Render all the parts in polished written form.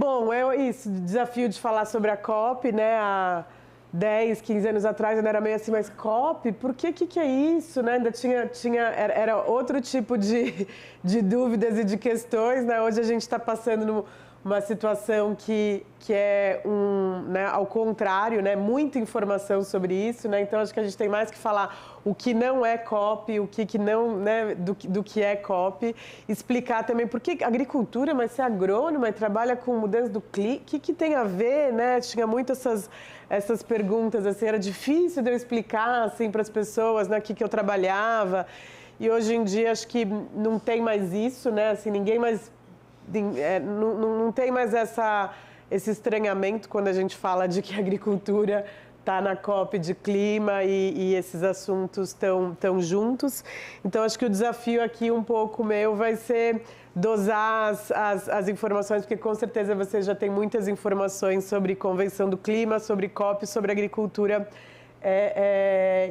bom, isso, desafio de falar sobre a COP, né? Há 10, 15 anos atrás ainda era meio assim, mas COP, por que é isso, né? Ainda era outro tipo de dúvidas e de questões, né? Hoje a gente está passando uma situação que é né, ao contrário, né? Muita informação sobre isso, né? Então acho que a gente tem mais que falar o que não é COP, o que não, né? Do que é COP, explicar também por que agricultura, mas ser agrônoma e trabalha com mudança do clima, o que tem a ver, né? Tinha muito essas perguntas, assim, era difícil de eu explicar, assim, para as pessoas, né? O que eu trabalhava. E hoje em dia acho que não tem mais isso, né? Assim, ninguém mais não tem mais esse estranhamento quando a gente fala de que a agricultura está na COP de clima e esses assuntos tão juntos. Então, acho que o desafio aqui um pouco meu vai ser dosar as informações, porque com certeza você já tem muitas informações sobre Convenção do Clima, sobre COP, sobre agricultura.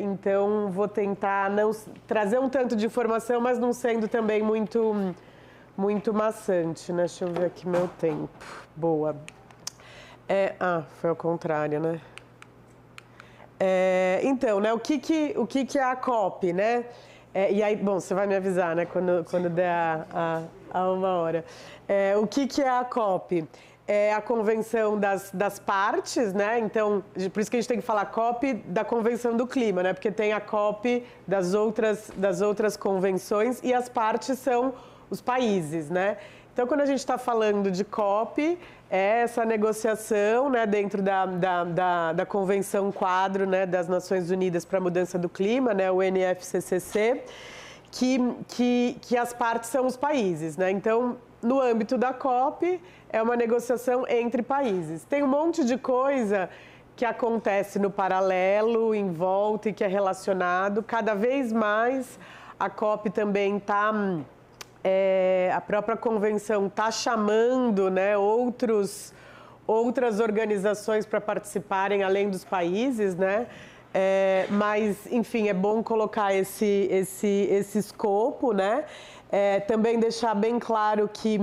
Então, vou tentar não trazer um tanto de informação, mas não sendo também muito maçante, né? Deixa eu ver aqui meu tempo. Boa. Foi ao contrário, né? Então, né? O que é a COP, né? E aí, bom, você vai me avisar, né? Quando der a 1 hora. O que é a COP? É a convenção das partes, né? Então, por isso que a gente tem que falar COP da Convenção do Clima, né? Porque tem a COP das outras convenções e as partes são os países, né? Então, quando a gente está falando de COP, é essa negociação, né, dentro da Convenção Quadro, né, das Nações Unidas para a Mudança do Clima, né, o NFCCC, que as partes são os países, né? Então, no âmbito da COP, é uma negociação entre países. Tem um monte de coisa que acontece no paralelo, em volta e que é relacionado. Cada vez mais a COP também está... a própria convenção está chamando, né, outras organizações para participarem além dos países, né? Mas, enfim, é bom colocar esse escopo, né? Também deixar bem claro que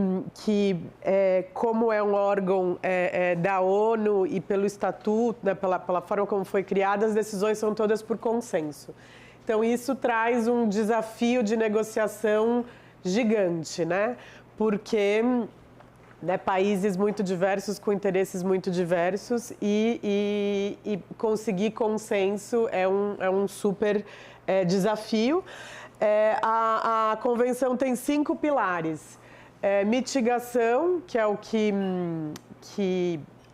como é um órgão da ONU e pelo estatuto, né, pela forma como foi criada, as decisões são todas por consenso. Então, isso traz um desafio de negociação gigante, né? Porque, né, países muito diversos, com interesses muito diversos e conseguir consenso é um super desafio. A convenção tem 5 pilares. Mitigação, que é o que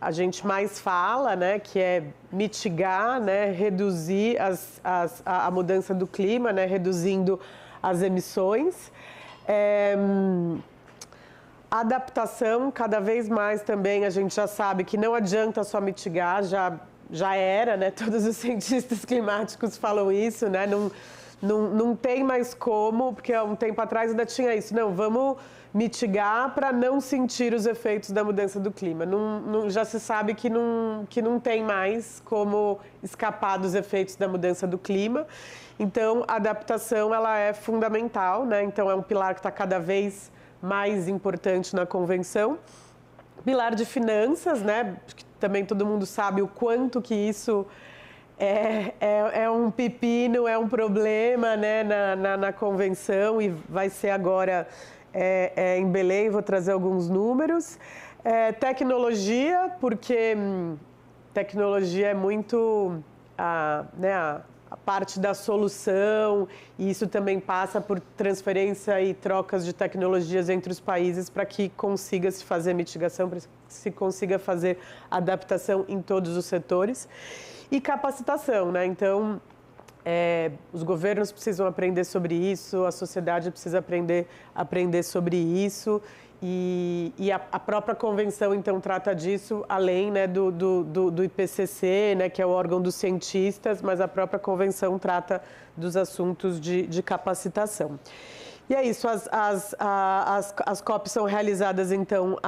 a gente mais fala, né, que é mitigar, né, reduzir a mudança do clima, né, reduzindo as emissões. Adaptação, cada vez mais também a gente já sabe que não adianta só mitigar, já era, né? Todos os cientistas climáticos falam isso, né? Não tem mais como, porque há um tempo atrás ainda tinha isso. Não, vamos mitigar para não sentir os efeitos da mudança do clima. Já se sabe que não tem mais como escapar dos efeitos da mudança do clima. Então, a adaptação ela é fundamental, né? Então, é um pilar que está cada vez mais importante na convenção. Pilar de finanças, né? Também todo mundo sabe o quanto que isso é um pepino, é um problema, né? na convenção e vai ser agora em Belém, vou trazer alguns números. Tecnologia, porque tecnologia é muito né, a parte da solução, e isso também passa por transferência e trocas de tecnologias entre os países para que consiga se fazer mitigação, para que se consiga fazer adaptação em todos os setores. E capacitação, né? Então, os governos precisam aprender sobre isso, a sociedade precisa aprender sobre isso. E a própria convenção, então, trata disso, além, né, do IPCC, né, que é o órgão dos cientistas, mas a própria convenção trata dos assuntos de capacitação. E é isso, as COP são realizadas, então,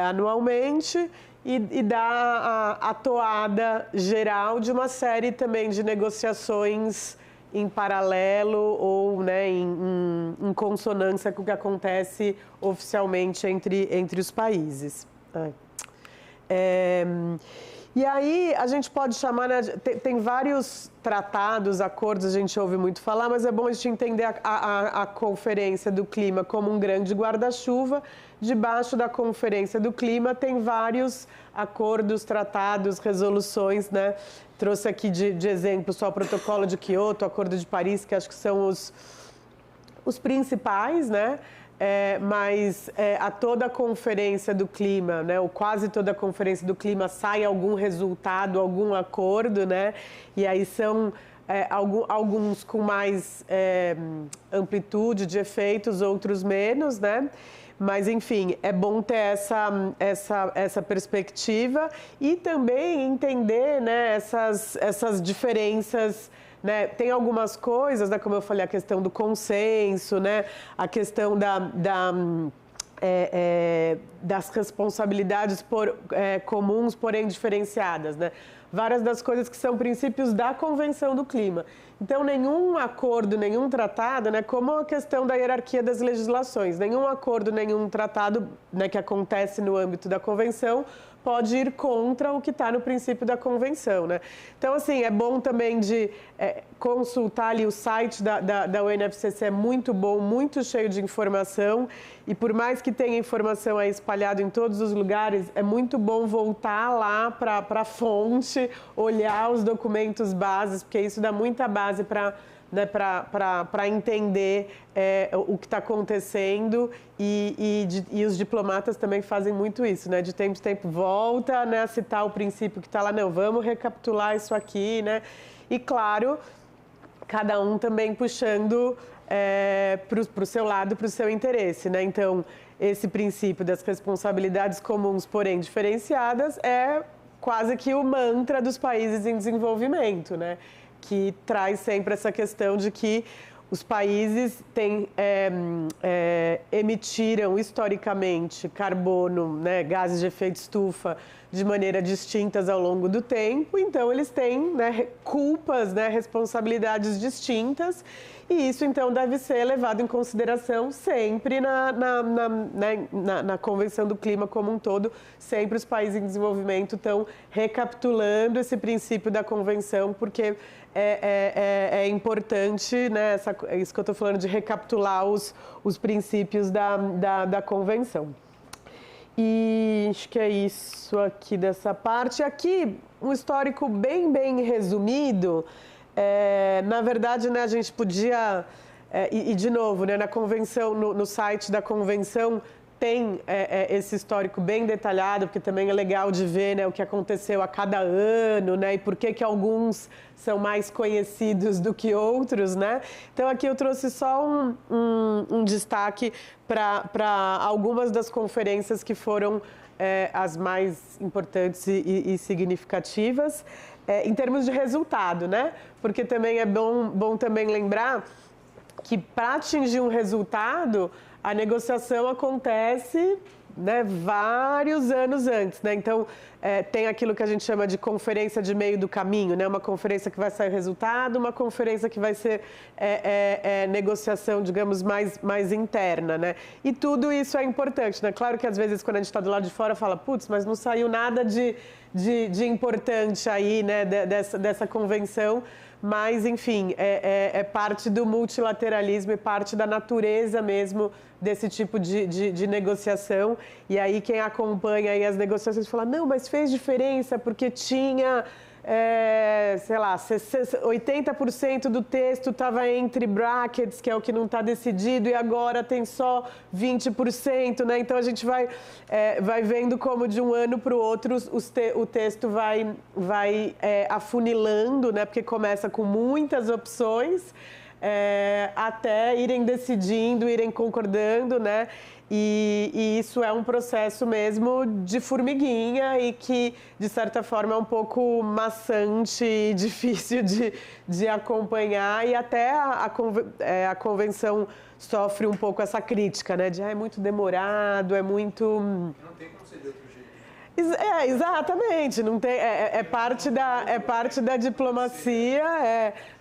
anualmente e dá a toada geral de uma série também de negociações em paralelo ou, né, em consonância com o que acontece oficialmente entre os países. E aí a gente pode chamar, né, tem vários tratados, acordos, a gente ouve muito falar, mas é bom a gente entender a Conferência do Clima como um grande guarda-chuva. Debaixo da Conferência do Clima tem vários acordos, tratados, resoluções, né? Trouxe aqui de exemplo só o Protocolo de Quioto, o Acordo de Paris, que acho que são os principais, né? Mas a toda a Conferência do Clima, né, ou quase toda a Conferência do Clima, sai algum resultado, algum acordo, né? E aí são alguns com mais amplitude de efeitos, outros menos, né? Mas, enfim, é bom ter essa perspectiva e também entender, né, essas diferenças. Né? Tem algumas coisas, né, como eu falei, a questão do consenso, né? A questão das responsabilidades comuns, porém diferenciadas, né? Várias das coisas que são princípios da Convenção do Clima. Então, nenhum acordo, nenhum tratado, né, como a questão da hierarquia das legislações, nenhum acordo, nenhum tratado, né, que acontece no âmbito da Convenção pode ir contra o que está no princípio da Convenção, né? Então, assim, é bom também de consultar ali o site da UNFCCC, é muito bom, muito cheio de informação, e por mais que tenha informação aí espalhada em todos os lugares, é muito bom voltar lá para a fonte, olhar os documentos bases, porque isso dá muita base para, né, para entender o que está acontecendo, e os diplomatas também fazem muito isso, né? De tempo em tempo volta, né, a citar o princípio que está lá, não, vamos recapitular isso aqui, né? E claro, cada um também puxando para o seu lado, para o seu interesse, né? Então, esse princípio das responsabilidades comuns, porém diferenciadas, é quase que o mantra dos países em desenvolvimento, né? Que traz sempre essa questão de que os países emitiram historicamente carbono, né, gases de efeito estufa, de maneira distintas ao longo do tempo, então eles têm, né, culpas, né, responsabilidades distintas, e isso então deve ser levado em consideração sempre na Convenção do Clima como um todo. Sempre os países em desenvolvimento estão recapitulando esse princípio da Convenção, porque é importante, né, isso que eu estou falando, de recapitular os princípios da Convenção. E acho que é isso aqui dessa parte. Aqui, um histórico bem resumido. Na verdade, né, a gente podia, de novo, né, na Convenção, no site da Convenção, tem esse histórico bem detalhado, porque também é legal de ver, né, o que aconteceu a cada ano, né, e por que alguns são mais conhecidos do que outros, né? Então, aqui eu trouxe só um destaque para algumas das conferências que foram as mais importantes e significativas, em termos de resultado, né? Porque também é bom também lembrar que para atingir um resultado, a negociação acontece, né, vários anos antes, né? Então, tem aquilo que a gente chama de conferência de meio do caminho, né? Uma conferência que vai sair resultado, uma conferência que vai ser negociação, digamos, mais interna, né? E tudo isso é importante, né? Claro que às vezes quando a gente está do lado de fora fala, putz, mas não saiu nada de importante aí, né, dessa convenção. Mas, enfim, é parte do multilateralismo e parte da natureza mesmo desse tipo de negociação. E aí quem acompanha aí as negociações fala, não, mas fez diferença porque tinha, sei lá, 80% do texto estava entre brackets, que é o que não está decidido, e agora tem só 20%, né? Então a gente vai vendo como de um ano para o outro o texto vai afunilando, né? Porque começa com muitas opções, até irem decidindo, irem concordando, né? E isso é um processo mesmo de formiguinha e que, de certa forma, é um pouco maçante e difícil de acompanhar. E até a convenção sofre um pouco essa crítica, né? De é muito demorado, é muito... Não tem como ser de outro jeito. Exatamente, não tem, é parte da diplomacia,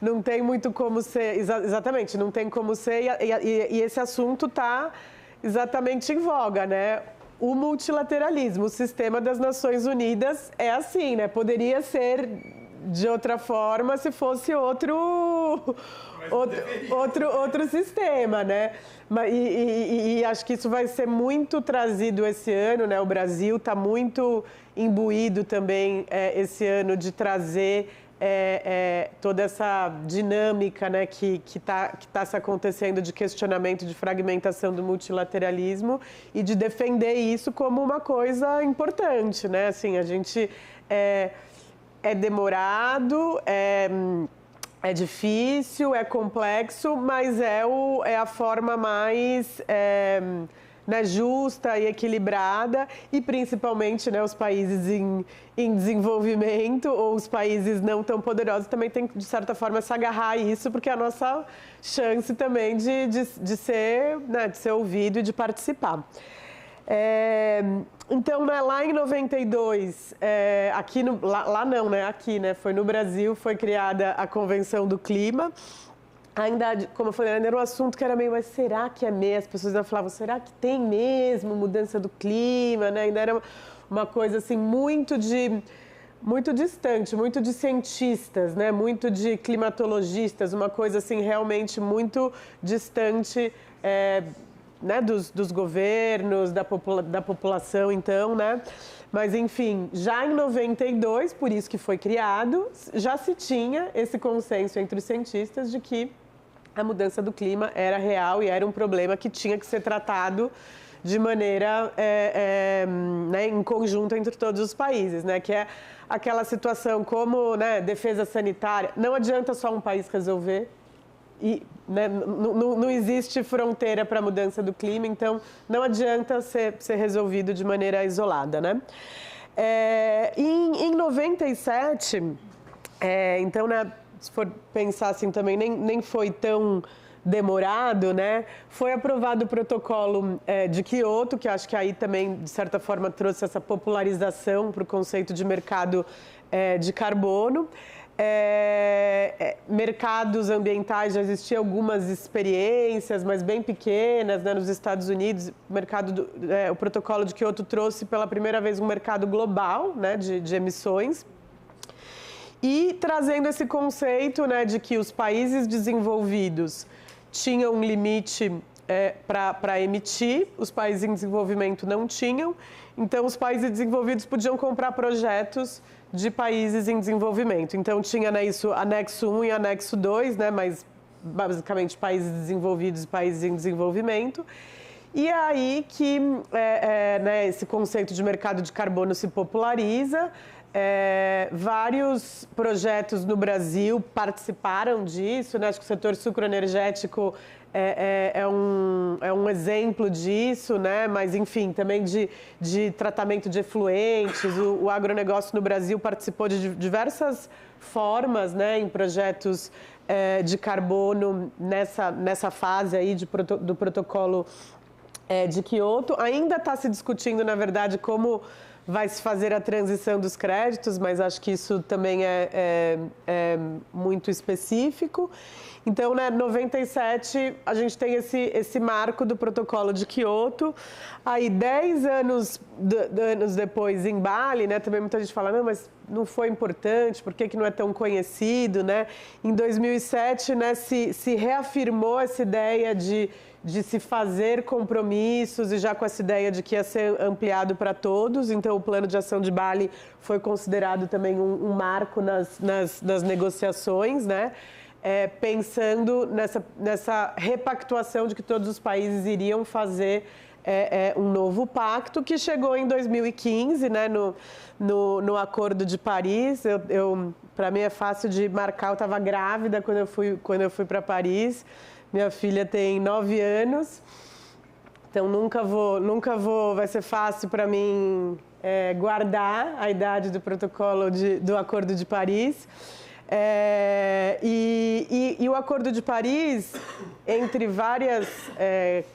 não tem muito como ser, exatamente, não tem como ser, e esse assunto está exatamente em voga, né? o multilateralismo, o sistema das Nações Unidas é assim, né? Poderia ser de outra forma se fosse outro sistema, né? E acho que isso vai ser muito trazido esse ano, né? O Brasil está muito imbuído também esse ano de trazer toda essa dinâmica, né, que tá se acontecendo de questionamento, de fragmentação do multilateralismo e de defender isso como uma coisa importante, né? Assim, a gente é demorado, é difícil, é complexo, mas é a forma mais né, justa e equilibrada e principalmente, né, os países em desenvolvimento ou os países não tão poderosos também têm, de certa forma, se agarrar a isso, porque é a nossa chance também de ser ouvido e de participar. Então, né, lá em 92, aqui, né, foi no Brasil, foi criada a Convenção do Clima. Ainda, como eu falei, ainda era um assunto que era meio, mas será que é mesmo? As pessoas ainda falavam, será que tem mesmo mudança do clima, né? Ainda era uma coisa assim muito distante, muito de cientistas, né? Muito de climatologistas, uma coisa assim realmente muito distante né? dos governos, da população, então, né? Mas, enfim, já em 92, por isso que foi criado, já se tinha esse consenso entre os cientistas de que a mudança do clima era real e era um problema que tinha que ser tratado de maneira né, em conjunto entre todos os países, né? Que é aquela situação como, né, defesa sanitária. Não adianta só um país resolver. E, né, não existe fronteira para a mudança do clima, então não adianta ser resolvido de maneira isolada, né? Em 97, então, né, se for pensar assim também, nem foi tão demorado, né? Foi aprovado o protocolo de Kyoto, que acho que aí também, de certa forma, trouxe essa popularização para o conceito de mercado de carbono. Mercados ambientais, já existiam algumas experiências, mas bem pequenas, né? Nos Estados Unidos, o protocolo de Kyoto trouxe pela primeira vez um mercado global, né, de emissões. E trazendo esse conceito, né, de que os países desenvolvidos tinham um limite para emitir, os países em desenvolvimento não tinham. Então, os países desenvolvidos podiam comprar projetos de países em desenvolvimento. Então, tinha, né, isso, anexo 1 e anexo 2, né, mas basicamente países desenvolvidos e países em desenvolvimento. E é aí que né, esse conceito de mercado de carbono se populariza. Vários projetos no Brasil participaram disso, né? Acho que o setor sucroenergético é um exemplo disso, né? Mas, enfim, também de tratamento de efluentes. O agronegócio no Brasil participou de diversas formas, né, em projetos de carbono nessa fase aí do protocolo de Kyoto. Ainda está se discutindo, na verdade, como vai se fazer a transição dos créditos, mas acho que isso também é muito específico. Então, né, 97, a gente tem esse marco do protocolo de Kyoto. Aí, 10 anos depois, em Bali, né, também muita gente fala, não, mas não foi importante, por que não é tão conhecido, né? Em 2007, né, se reafirmou essa ideia de se fazer compromissos e já com essa ideia de que ia ser ampliado para todos. Então, o Plano de Ação de Bali foi considerado também um marco nas negociações, né? Pensando nessa repactuação de que todos os países iriam fazer um novo pacto, que chegou em 2015, né, no Acordo de Paris. Para mim é fácil de marcar, eu estava grávida quando eu fui para Paris. Minha filha tem 9 anos, então nunca vou, vai ser fácil para mim guardar a idade do protocolo do Acordo de Paris. E o Acordo de Paris, entre várias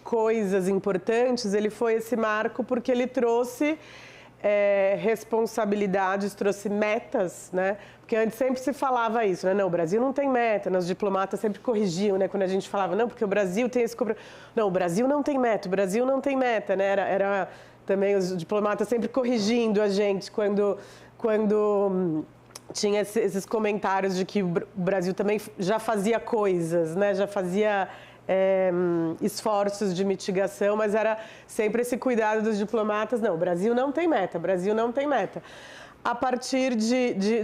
coisas importantes, ele foi esse marco porque ele trouxe responsabilidades, trouxe metas, né? Porque antes sempre se falava isso, né? Não, o Brasil não tem meta, né? Os diplomatas sempre corrigiam, né? Quando a gente falava, não, porque o Brasil tem esse... Não, o Brasil não tem meta, o Brasil não tem meta, né? também os diplomatas sempre corrigindo a gente quando tinha esses comentários de que o Brasil também já fazia coisas, né? Já fazia esforços de mitigação, mas era sempre esse cuidado dos diplomatas. Não, o Brasil não tem meta, o Brasil não tem meta. A partir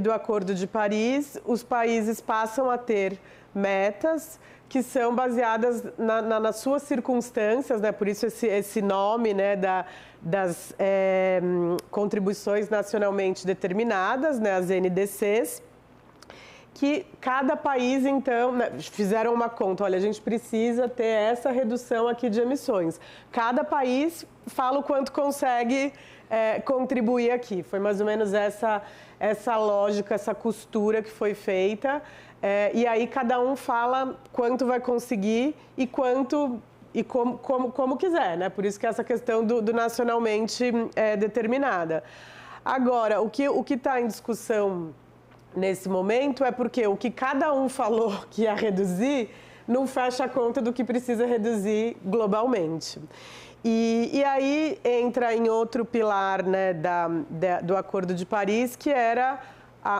do Acordo de Paris, os países passam a ter metas que são baseadas nas suas circunstâncias, né? Por isso esse nome, né, das contribuições nacionalmente determinadas, né, as NDCs, que cada país, então, né, fizeram uma conta. Olha, a gente precisa ter essa redução aqui de emissões. Cada país fala o quanto consegue contribuir aqui. Foi mais ou menos essa lógica, essa costura que foi feita. E aí cada um fala quanto vai conseguir e quanto e como quiser, né? Por isso que essa questão do nacionalmente determinada. Agora, o que está em discussão nesse momento é porque o que cada um falou que ia reduzir não fecha a conta do que precisa reduzir globalmente. E aí entra em outro pilar, né, do Acordo de Paris, que era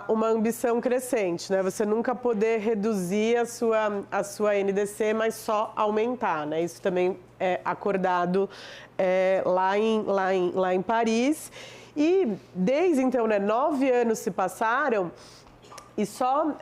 uma ambição crescente, né? Você nunca poder reduzir a sua NDC, mas só aumentar, né? Isso também é acordado lá em Paris. E desde então, né, 9 anos se passaram e só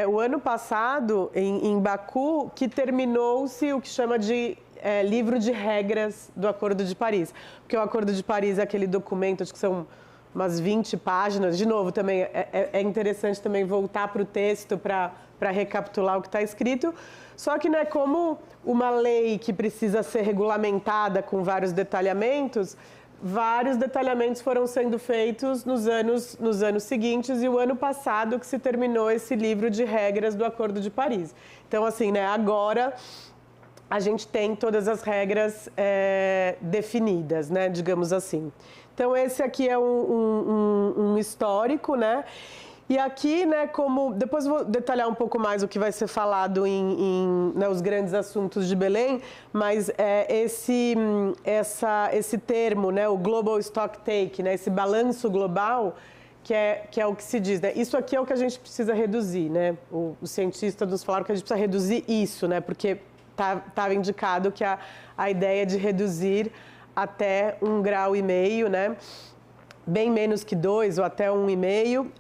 o ano passado, em Baku, que terminou-se o que chama de livro de regras do Acordo de Paris. Porque o Acordo de Paris é aquele documento, acho que são umas 20 páginas. De novo, também é interessante também voltar para o texto para recapitular o que está escrito. Só que, né, como uma lei que precisa ser regulamentada com vários detalhamentos foram sendo feitos nos anos seguintes, e o ano passado que se terminou esse livro de regras do Acordo de Paris. Então, assim, né, agora a gente tem todas as regras definidas, né, digamos assim. Então, esse aqui é um histórico, né? E aqui, né, depois vou detalhar um pouco mais o que vai ser falado né, os grandes assuntos de Belém, mas esse termo, né, o Global Stock Take, né, esse balanço global, que é o que se diz, né? Isso aqui é o que a gente precisa reduzir, né? Os cientistas nos falaram que a gente precisa reduzir isso, né? Porque estava indicado que a ideia de reduzir até 1,5 graus, né? Bem menos que 2 ou até 1,5.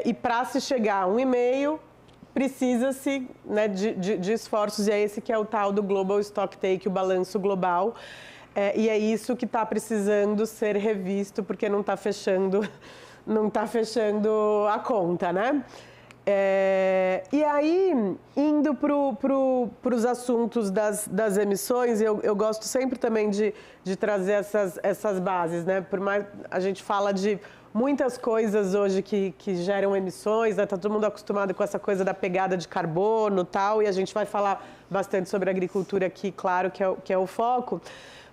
E para se chegar a 1,5, precisa-se, né, de esforços, e é esse que é o tal do Global Stock Take, o balanço global. E é isso que está precisando ser revisto, porque não está fechando a conta, né? E aí, indo para os assuntos das emissões, eu gosto sempre também de trazer essas bases, né? Por mais a gente fala de muitas coisas hoje que geram emissões, né? Tá todo mundo acostumado com essa coisa da pegada de carbono e tal, e a gente vai falar bastante sobre agricultura aqui, claro, que é o foco,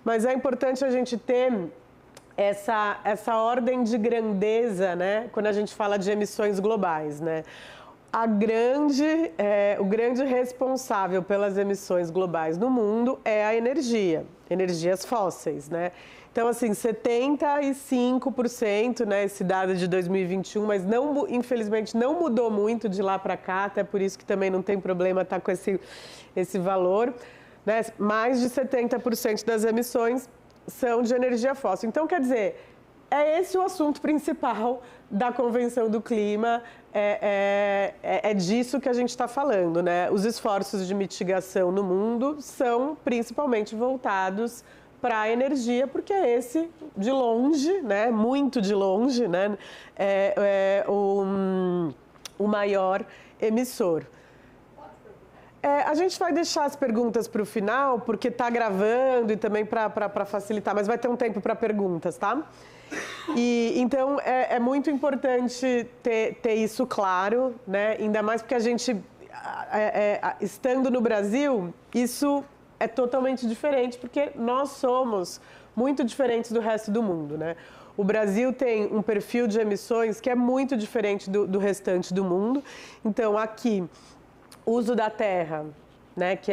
mas é importante a gente ter essa ordem de grandeza, né? Quando a gente fala de emissões globais, né? O grande responsável pelas emissões globais no mundo é a energias fósseis, né? Então, assim, 75%, né, esse dado de 2021, mas infelizmente não mudou muito de lá para cá, até por isso que também não tem problema estar com esse valor, né? Mais de 70% das emissões são de energia fóssil. Então, quer dizer, é esse o assunto principal da Convenção do Clima, é disso que a gente está falando, né? Os esforços de mitigação no mundo são principalmente voltados para a energia, porque é esse, de longe, né? Muito de longe, né? O maior emissor. A gente vai deixar as perguntas para o final, porque está gravando e também para facilitar, mas vai ter um tempo para perguntas, tá? Então, é muito importante ter isso claro, né? Ainda mais porque a gente, estando no Brasil, isso é totalmente diferente, porque nós somos muito diferentes do resto do mundo, né? O Brasil tem um perfil de emissões que é muito diferente do restante do mundo. Então, aqui, uso da terra, né, que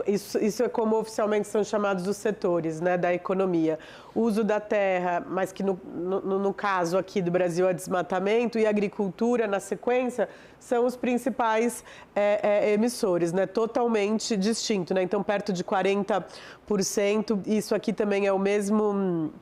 isso é como oficialmente são chamados os setores, né, da economia. Uso da terra, mas que no caso aqui do Brasil é desmatamento, e agricultura, na sequência, são os principais emissores, né, totalmente distinto, né, então perto de 40%, isso aqui também é o mesmo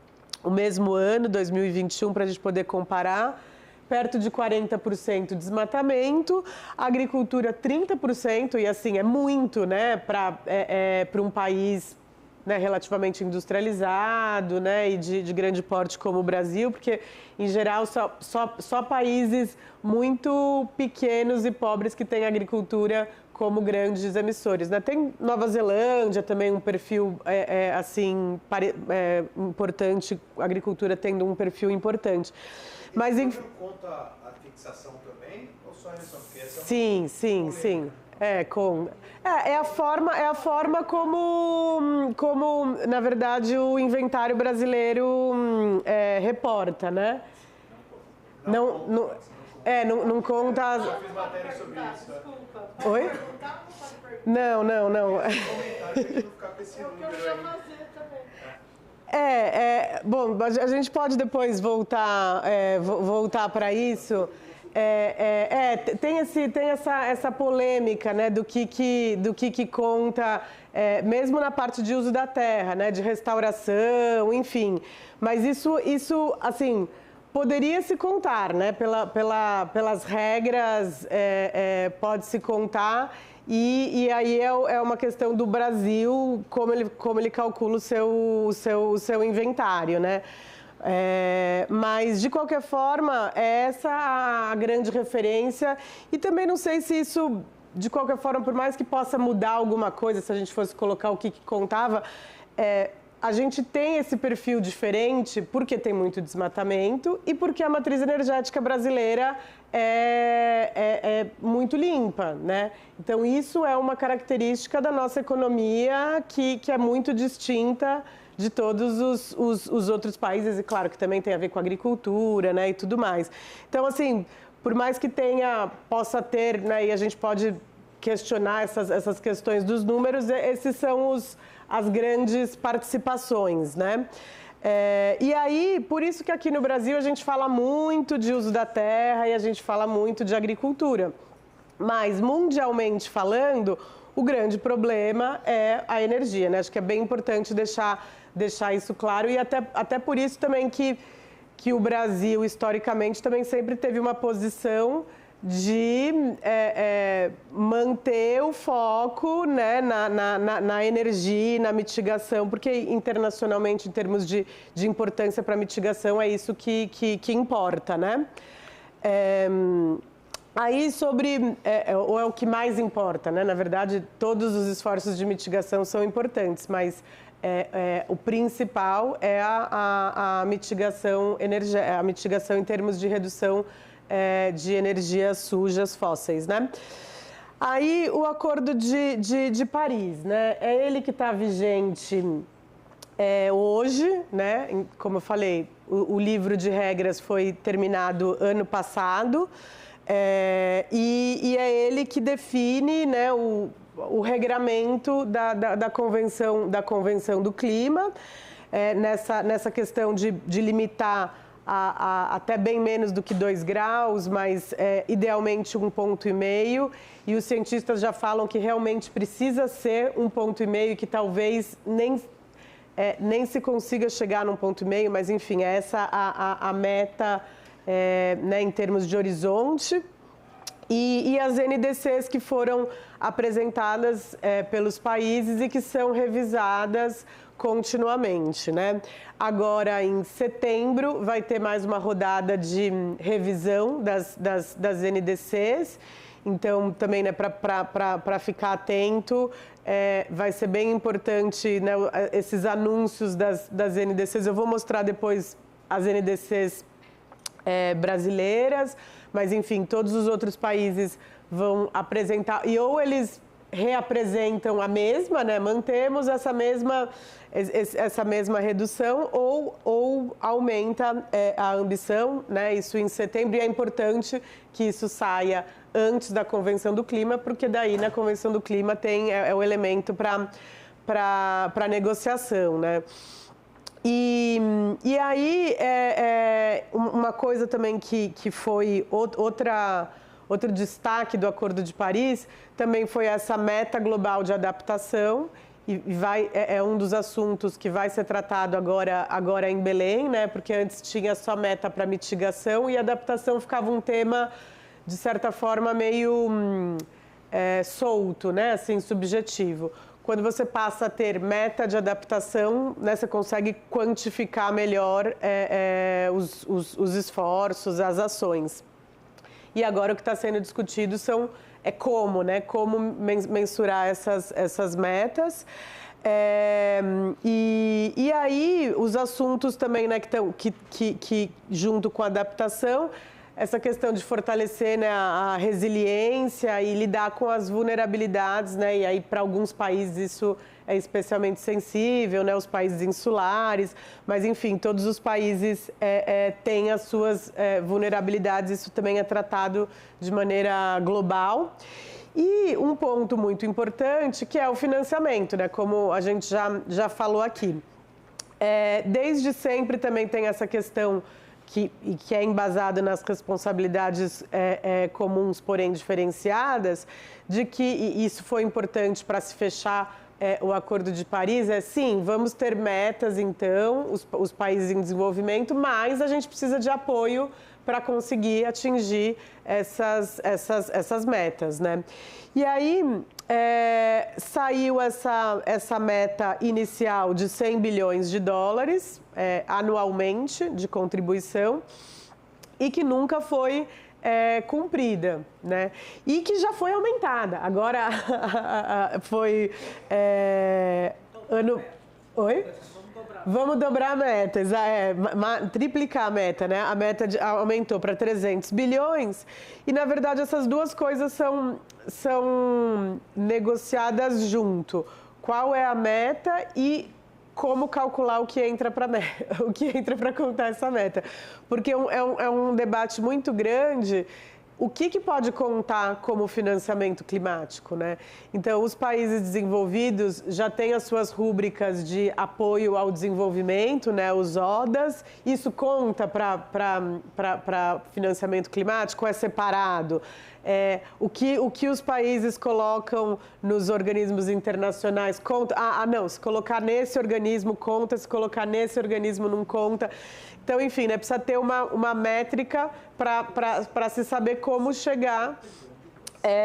ano, 2021, para a gente poder comparar. Perto de 40% desmatamento, agricultura 30%, e assim, é muito, né, para um país, né, relativamente industrializado, né, e de grande porte como o Brasil, porque, em geral, só países muito pequenos e pobres que têm agricultura como grandes emissores, né? Tem Nova Zelândia também um perfil importante, a agricultura tendo um perfil importante. Mas enfim, conta a fixação também ou só a emissão? Sim. É a forma como, na verdade, o inventário brasileiro reporta, né? Não conta. Eu fiz matéria sobre isso. Desculpa. Oi? Não. Bom, a gente pode depois voltar para isso. Tem essa polêmica, né, do que conta, mesmo na parte de uso da terra, né, de restauração, enfim. Mas isso assim, poderia se contar, né, pelas regras, pode-se contar. E aí é uma questão do Brasil, como ele calcula o seu inventário, né? Mas, de qualquer forma, essa é a grande referência. E também não sei se isso, de qualquer forma, por mais que possa mudar alguma coisa, se a gente fosse colocar o que contava, a gente tem esse perfil diferente porque tem muito desmatamento e porque a matriz energética brasileira é muito limpa, né? Então, isso é uma característica da nossa economia que é muito distinta de todos os outros países, e claro que também tem a ver com a agricultura, né, e tudo mais. Então, assim, por mais que possa ter, né, e a gente pode questionar essas questões dos números, esses são as grandes participações, né? E aí, por isso que aqui no Brasil a gente fala muito de uso da terra e a gente fala muito de agricultura. Mas, mundialmente falando, o grande problema é a energia, né? Acho que é bem importante deixar isso claro, e até por isso também que o Brasil, historicamente, também sempre teve uma posição de manter o foco, né, na energia, na mitigação, porque internacionalmente, em termos de importância para a mitigação, é isso que importa, né? Aí ou é o que mais importa, né? Na verdade, todos os esforços de mitigação são importantes, mas o principal é a mitigação em termos de redução de energias sujas fósseis, né? Aí o Acordo de Paris, né? É ele que está vigente hoje, né? Como eu falei, o livro de regras foi terminado ano passado, e é ele que define, né, o regramento da Convenção do Clima, nessa questão de limitar até bem menos do que 2 graus, mas idealmente 1,5 ponto, e os cientistas já falam que realmente precisa ser 1,5 ponto, que talvez nem se consiga chegar num 1,5 ponto, mas enfim, essa a meta, né, em termos de horizonte. E as NDCs que foram apresentadas pelos países e que são revisadas continuamente, né? Agora, em setembro, vai ter mais uma rodada de revisão das NDCs. Então, também, né, para ficar atento, vai ser bem importante, né, esses anúncios das NDCs. Eu vou mostrar depois as NDCs brasileiras, mas, enfim, todos os outros países vão apresentar, e ou eles reapresentam a mesma, né? Mantemos essa mesma redução ou aumenta a ambição, né? Isso em setembro, e é importante que isso saia antes da Convenção do Clima, porque daí na Convenção do Clima tem o elemento para negociação, né? E aí, uma coisa também que foi outro destaque do Acordo de Paris também foi essa meta global de adaptação, e é um dos assuntos que vai ser tratado agora em Belém, né? Porque antes tinha só meta para mitigação e adaptação ficava um tema, de certa forma, meio solto, né? Assim, subjetivo. Quando você passa a ter meta de adaptação, né, você consegue quantificar melhor os esforços, as ações. E agora o que está sendo discutido como, né? Como mensurar essas metas. E aí, os assuntos também, né, que junto com a adaptação, essa questão de fortalecer, né, a resiliência e lidar com as vulnerabilidades, né? E aí, para alguns países, isso é especialmente sensível, né? Os países insulares, mas, enfim, todos os países têm as suas vulnerabilidades, isso também é tratado de maneira global. E um ponto muito importante, que é o financiamento, né? Como a gente já falou aqui. Desde sempre também tem essa questão que é embasado nas responsabilidades comuns, porém diferenciadas, de que isso foi importante para se fechar o Acordo de Paris, sim, vamos ter metas, então, os países em desenvolvimento, mas a gente precisa de apoio para conseguir atingir essas metas, né? E aí, saiu essa meta inicial de 100 bilhões de dólares anualmente de contribuição e que nunca foi cumprida, né? E que já foi aumentada. Agora foi ano... Oi? Vamos dobrar a meta, triplicar a meta, né? A meta aumentou para 300 bilhões e, na verdade, essas duas coisas são negociadas junto. Qual é a meta e como calcular o que entra para contar essa meta. Porque é um debate muito grande. O que pode contar como financiamento climático, né? Então, os países desenvolvidos já têm as suas rúbricas de apoio ao desenvolvimento, né? Os ODAs. Isso conta para financiamento climático? É separado? O que os países colocam nos organismos internacionais conta? Não, se colocar nesse organismo conta, se colocar nesse organismo não conta. Então, enfim, né, precisa ter uma métrica para se saber como chegar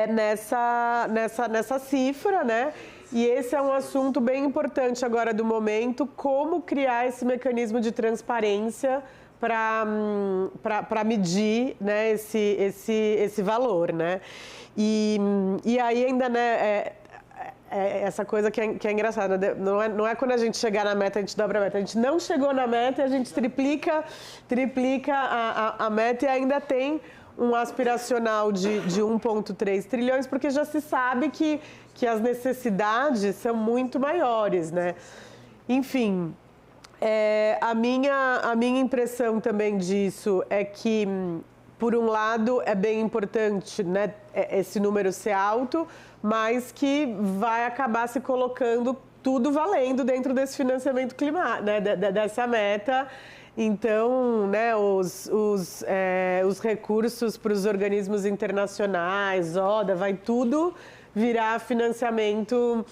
nessa cifra, né? E esse é um assunto bem importante agora do momento, como criar esse mecanismo de transparência para medir, né, esse valor, né? E aí ainda, né, essa coisa que é engraçada, não é quando a gente chegar na meta, a gente dobra a meta. A gente não chegou na meta e a gente triplica a meta e ainda tem um aspiracional de 1,3 trilhões, porque já se sabe que as necessidades são muito maiores, né? Enfim, a minha impressão também disso é que, por um lado, é bem importante, né, esse número ser alto, mas que vai acabar se colocando tudo valendo dentro desse financiamento climático, né, dessa meta. Então, né, os recursos para os organismos internacionais, ODA, vai tudo virar financiamento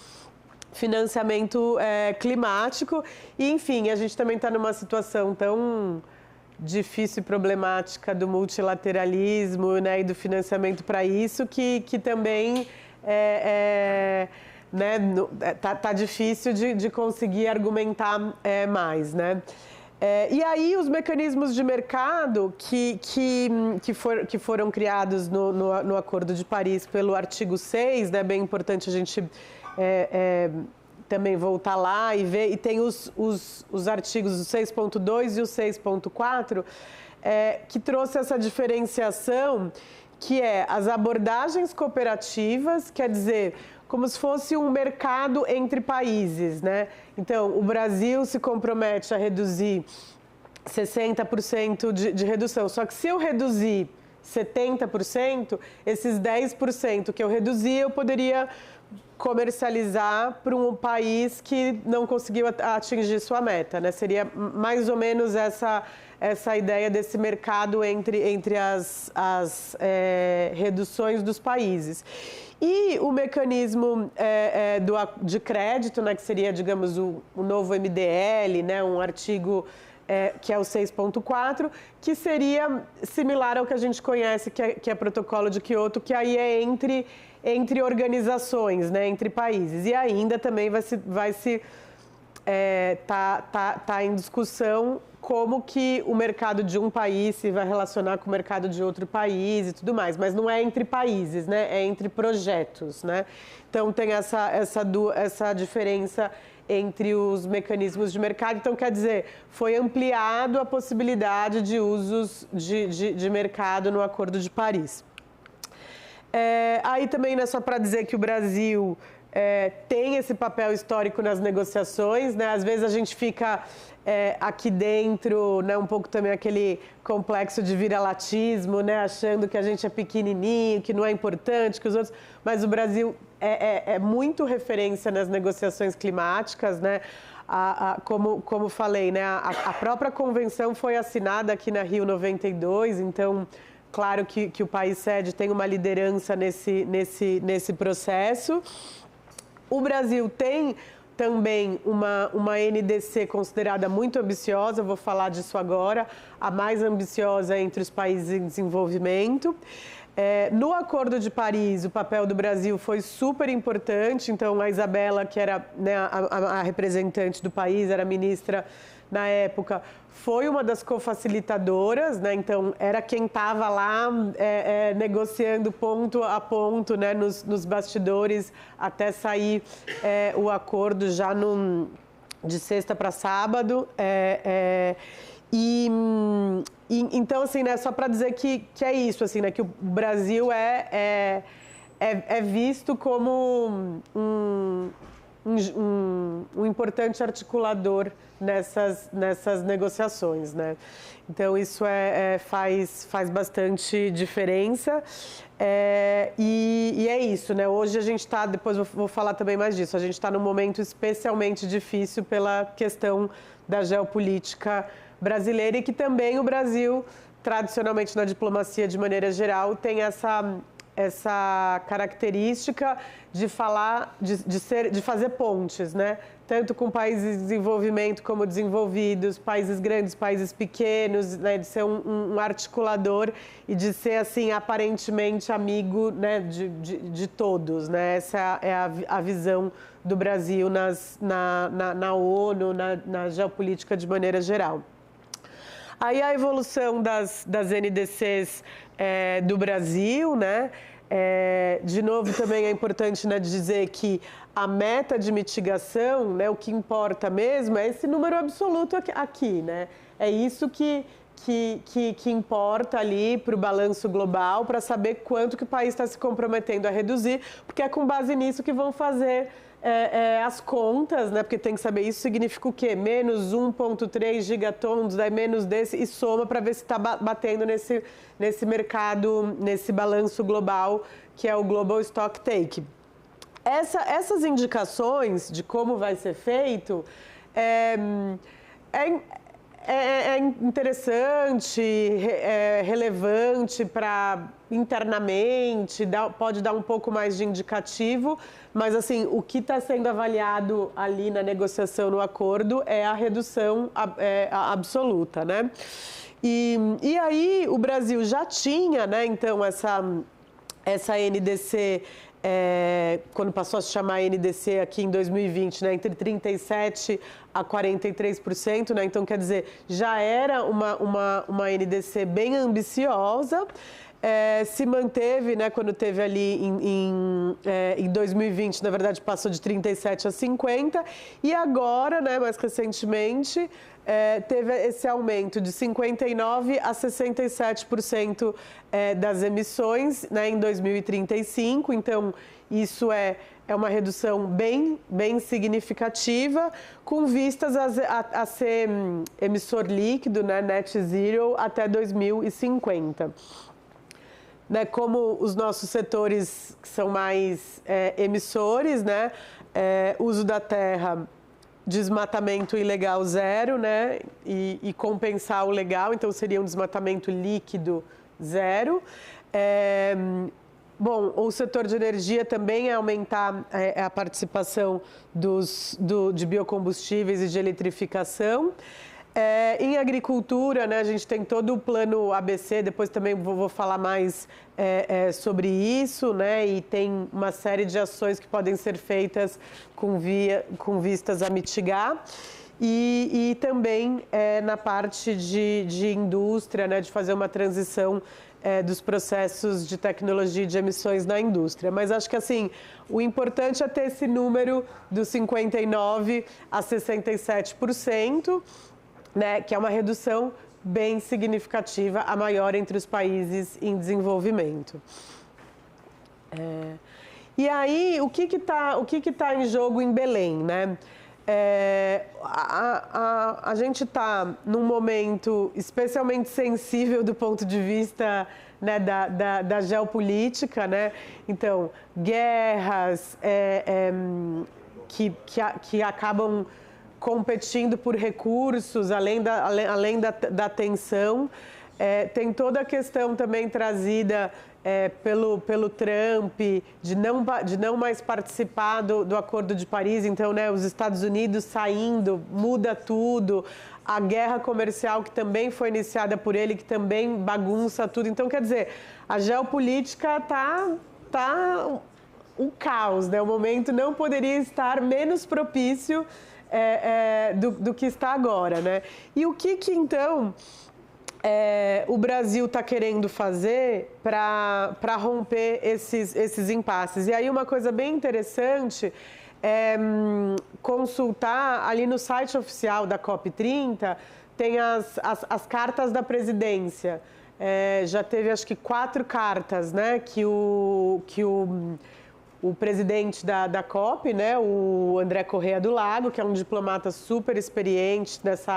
climático. E, enfim, a gente também está numa situação tão difícil e problemática do multilateralismo, né, e do financiamento para isso, que também né, tá difícil de conseguir argumentar mais, né? E aí os mecanismos de mercado que foram criados no Acordo de Paris pelo artigo 6, né, bem importante a gente também voltar lá e ver, e tem os artigos, o 6.2 e o 6.4, que trouxe essa diferenciação, que é as abordagens cooperativas, quer dizer, como se fosse um mercado entre países, né? Então, o Brasil se compromete a reduzir 60% de redução. Só que se eu reduzir 70%, esses 10% que eu reduzir, eu poderia comercializar para um país que não conseguiu atingir sua meta, né? Seria mais ou menos essa ideia desse mercado entre as reduções dos países. E o mecanismo de crédito, né, que seria, digamos, o novo MDL, né, um artigo que é o 6.4, que seria similar ao que a gente conhece, que é protocolo de Kyoto, que aí é entre organizações, né, entre países. E ainda também tá em discussão como que o mercado de um país se vai relacionar com o mercado de outro país e tudo mais. Mas não é entre países, né? É entre projetos, né? Então tem essa diferença entre os mecanismos de mercado. Então, quer dizer, foi ampliado a possibilidade de usos de mercado no Acordo de Paris. Aí também não é só para dizer que o Brasil tem esse papel histórico nas negociações, né? Às vezes a gente fica aqui dentro, né, um pouco também aquele complexo de vira-latismo, né, achando que a gente é pequenininho, que não é importante, que os outros... Mas o Brasil é muito referência nas negociações climáticas, né? Como falei, né, a própria convenção foi assinada aqui na Rio 92, então... Claro que o país sede tem uma liderança nesse processo. O Brasil tem também uma NDC considerada muito ambiciosa, vou falar disso agora, a mais ambiciosa entre os países em desenvolvimento. No Acordo de Paris, o papel do Brasil foi super importante, então a Isabela, que era, né, a representante do país, era ministra na época, foi uma das cofacilitadoras, né? Então era quem estava lá negociando ponto a ponto, né, nos bastidores até sair o acordo já de sexta para sábado. Então, assim, né, só para dizer que é isso, assim, né, que o Brasil é visto como um importante articulador nessas negociações, né? Então, isso faz bastante diferença. E é isso, né? Hoje a gente está, depois vou falar também mais disso, a gente está num momento especialmente difícil pela questão da geopolítica brasileira e que também o Brasil, tradicionalmente na diplomacia de maneira geral, tem essa característica de falar, de fazer pontes, né? Tanto com países em desenvolvimento como desenvolvidos, países grandes, países pequenos, né? De ser um articulador e de ser, assim, aparentemente amigo, né? de todos, né? Essa é a visão do Brasil na ONU, na geopolítica de maneira geral. Aí a evolução das NDCs do Brasil, né? De novo, também é importante, né, dizer que a meta de mitigação, né, o que importa mesmo é esse número absoluto aqui, né? É isso que importa ali para o balanço global, para saber quanto que o país está se comprometendo a reduzir, porque é com base nisso que vão fazer as contas, né? Porque tem que saber, isso significa o quê? Menos 1,3 gigatons, daí menos desse, e soma para ver se está batendo nesse mercado, nesse balanço global, que é o Global Stock Take. Essas indicações de como vai ser feito é interessante, relevante para internamente, pode dar um pouco mais de indicativo, mas assim, o que está sendo avaliado ali na negociação, no acordo, é a redução absoluta, né? E aí o Brasil já tinha, né, então, essa NDC, quando passou a se chamar NDC aqui em 2020, né, entre 37% a 43%, né, então quer dizer, já era uma NDC bem ambiciosa, se manteve, né, quando teve ali em 2020, na verdade passou de 37% a 50%, e agora, né, mais recentemente, teve esse aumento de 59% a 67% das emissões, né, em 2035, então isso é é uma redução bem significativa, com vistas a ser emissor líquido, né, net zero, até 2050. Né, como os nossos setores que são mais emissores, né, uso da terra, desmatamento ilegal zero, né, e compensar o legal, então seria um desmatamento líquido zero. Bom, o setor de energia também é aumentar a participação de biocombustíveis e de eletrificação. Em agricultura, né, a gente tem todo o plano ABC, depois também vou falar mais sobre isso, né, e tem uma série de ações que podem ser feitas com vistas a mitigar. E também na parte de indústria, né, de fazer uma transição dos processos de tecnologia e de emissões na indústria. Mas acho que assim, o importante é ter esse número dos 59% a 67%, né, que é uma redução bem significativa, a maior entre os países em desenvolvimento. E aí, o que tá em jogo em Belém, né? A gente está num momento especialmente sensível do ponto de vista, né, da geopolítica, né? Então, guerras que acabam competindo por recursos, além da tensão. Tem toda a questão também trazida pelo Trump, de não mais participar do Acordo de Paris. Então, né, os Estados Unidos saindo, muda tudo. A guerra comercial que também foi iniciada por ele, que também bagunça tudo. Então, quer dizer, a geopolítica tá um caos, né? O momento não poderia estar menos propício do que está agora, né? E o que então o Brasil está querendo fazer para romper esses impasses? E aí uma coisa bem interessante é consultar ali no site oficial da COP30, tem as cartas da presidência. Já teve acho que 4 cartas, né, que o presidente da COP, né, o André Corrêa do Lago, que é um diplomata super experiente nessa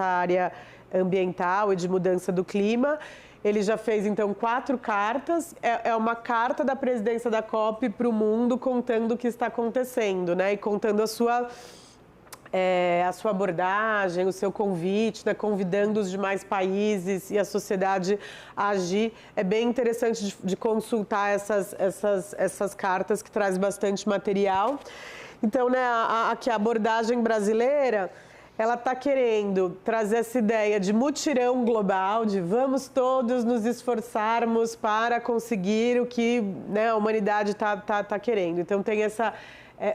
área ambiental e de mudança do clima, ele já fez, então, 4 cartas. É uma carta da presidência da COP para o mundo contando o que está acontecendo, né, e contando a sua abordagem, o seu convite, né, convidando os demais países e a sociedade a agir. É bem interessante de consultar essas cartas, que traz bastante material. Então, né, aqui a abordagem brasileira, ela está querendo trazer essa ideia de mutirão global, de vamos todos nos esforçarmos para conseguir o que, né, a humanidade está querendo. Então, tem